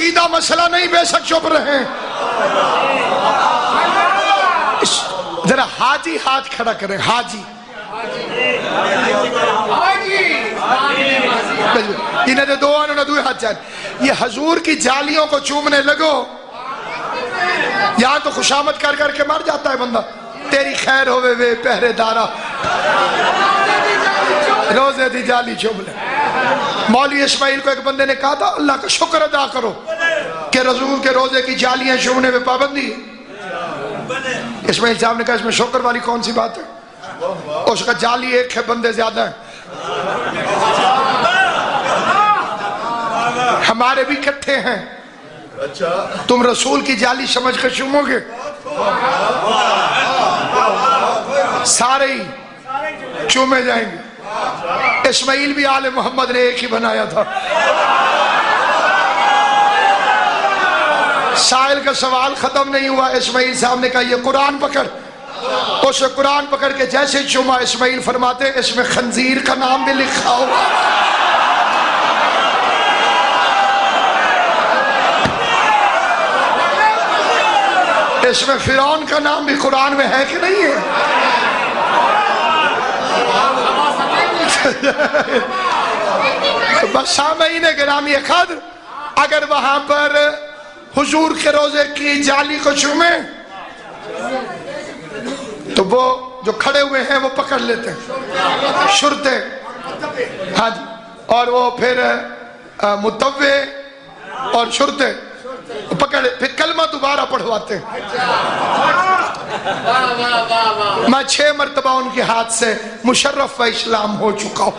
عقیدہ مسئلہ نہیں، بے شک چپ رہے. ذرا حاجی ہاتھ کھڑا کریں. حاجی انہیں دے دو انہوں نے دو ہاتھ چاہتے. یہ حضور کی جالیوں کو چومنے لگو. یہاں تو خوشامد کر کر کے مر جاتا ہے بندہ. تیری خیر ہوئے وے پہرے دارا، روزے دی جالی چوم لے. مولوی اسماعیل کو ایک بندے نے کہا تھا اللہ کا شکر ادا کرو کہ رسول کے روزے کی جالیاں چومنے میں پابندی ہے. اسماعیل صاحب نے کہا اس میں شکر والی کون سی بات ہے؟ اس کا جالی ایک ہے، بندے زیادہ ہیں. ہمارے بھی کٹھے ہیں. تم رسول کی جالی سمجھ کر چومو گے؟ سارے ہی چومے جائیں گے. اسماعیل بھی آل محمد نے ایک ہی بنایا تھا. سائل کا سوال ختم نہیں ہوا. اسماعیل صاحب نے کہا یہ قرآن پکڑ. اسے قرآن پکڑ کے جیسے چوما، اسماعیل فرماتے اس میں خنزیر کا نام بھی لکھا ہوا. اس میں فرعون کا نام بھی قرآن میں ہے کہ نہیں ہے؟ بس سامعین گرامی قدر، اگر وہاں پر حضور کے روزے کی جالی کو چومیں تو وہ جو کھڑے ہوئے ہیں وہ پکڑ لیتے ہیں شرطے. ہاں جی. اور وہ پھر متوے اور شرطے پکڑ، پھر کلمہ دوبارہ پڑھواتے ہیں. میں 6 مرتبہ ان کے ہاتھ سے مشرف و اسلام ہو چکا ہوں.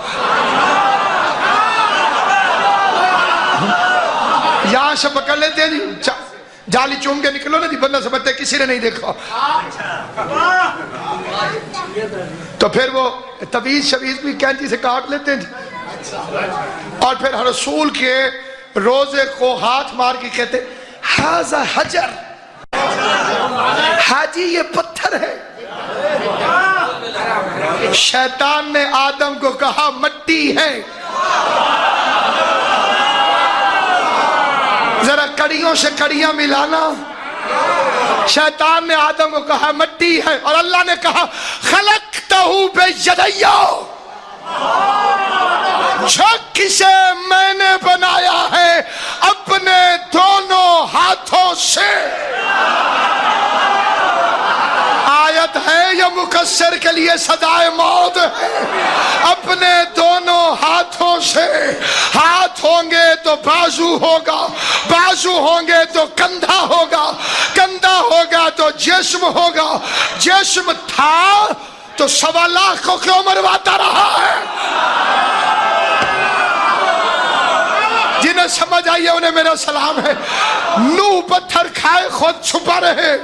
یہاں سے پکڑ لیتے ہیں جی، جالی چوم کے نکلو نا جی، بندہ سمجھتے کسی نے نہیں دیکھا. تو پھر وہ طویل شویز بھی کینچی سے کاٹ لیتے ہیں جی. اور پھر رسول کے روزے کو ہاتھ مار کے کہتے ہاذا حجر، حاجی یہ پتھر ہے. شیطان نے آدم کو کہا مٹی ہے. ذرا کڑیوں سے کڑیاں ملانا. شیطان نے آدم کو کہا مٹی ہے، اور اللہ نے کہا خلقتہ بیدی، جھک سے میں نے بنایا ہے اپنے دونوں ہاتھوں سے. آیت ہے یا مکسر کے لیے صدائے موت ہے. اپنے دونوں ہاتھوں سے. ہاتھ ہوں گے تو بازو ہوگا، بازو ہوں گے تو کندھا ہوگا، کندھا ہوگا تو جسم ہوگا. جسم تھا تو 1.25 لاکھ کو کیوں مرواتا رہا ہے؟ جنہیں سمجھ آئیے انہیں میرا سلام ہے. نوح پتھر کھائے خود چھپا رہے،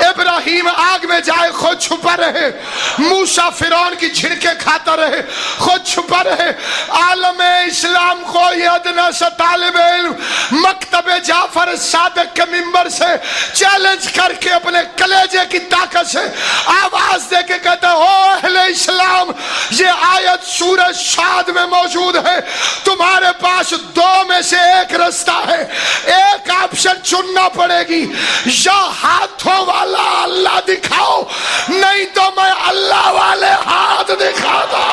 ابراہیم آگ میں جائے خود چھپا رہے، موسیٰ فرعون کی جھڑکیں کھاتا رہے خود چھپا رہے. عالم اسلام کو یہ ادنا سا طالب علم مکتب جعفر صادق کے ممبر سے چیلنج کر کے اپنے کلیجے کی طاقت سے آواز دے کے کہتا ہے او اہل اسلام، یہ آیت سورہ صاد میں موجود ہے. تمہارے پاس 2 میں سے ایک رستہ ہے. ایک آپشن چننا پڑے گی، یا ہاتھوں والا اللہ دکھاؤ، نہیں تو میں اللہ والے ہاتھ دکھاتا.